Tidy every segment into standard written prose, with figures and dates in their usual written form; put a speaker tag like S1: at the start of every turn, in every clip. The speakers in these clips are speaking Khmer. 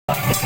S1: ។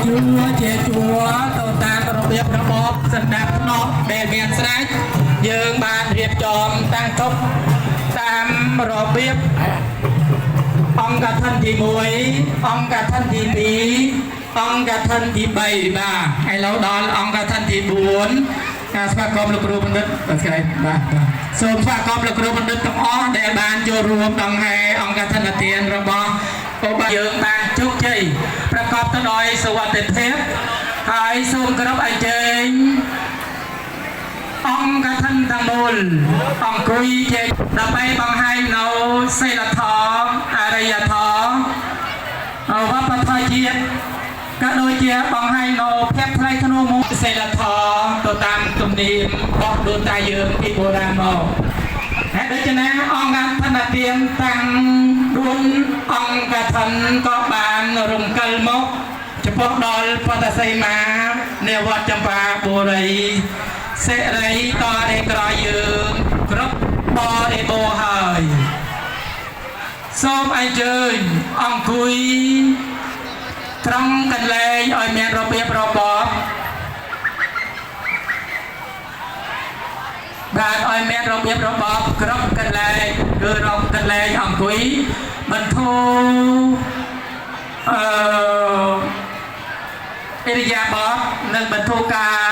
S1: chúaជាchúaទៅតាមរបៀបរបបសណ្ដាប់ធ្នាប់ដែលមានស្រេចយើងបានរៀបចំតាំងទុកតាមរបៀបអង្គកថាទី1អង្គកថាទី2អង្គកថាទី3បាទឥឡូវដល់អង្គកថាទី4ការស្វាគមន៍លោកគ្រូបណ្ឌិតបាទស្រីបាទសូមស្វាគមន៍លោកគ្រូបណ្ឌិតទាំងអស់ដែលបានចូលរួមដង្ហែអង្គកថាទានរបស់ពួកយើងបានជោគជ័យប្រកបទៅដោយសុវត្ថិភាពហើយសូមគោរពអញ្ជើញអង្គកថាទាំងមូលអង្គុយជាដើម្បីបង្ហាញនៅសីលធម៌អរិយធម៌វប្បធម៌ជាតិក៏ដូចជាបង្ហាញនៅភាពថ្លៃថ្នូរមុខសីលធម៌ទៅតាមទំនៀមរបស់ដូនតាយើងពីបុរាណមកហើយដូច្នេះអង្គកថាទានតាំង4អង្គកថាក៏បានរំកិលមកចំពោះដល់បតសីមានៃវត្តចម្ប៉ាបុរីសេរីតនៃក្រយើងគ្រប់បរិបូរហើយសូមអញ្ជើញអង្គុយត្រង់កន្លែងឲ្យមានរបៀបរបបបាទឲ្យមានរបៀបរបបគ្រប់កន្លែងគឺរកកន្លែងអង្គុយបន្ធូរអិរិយាបថនិងបន្ធូរការ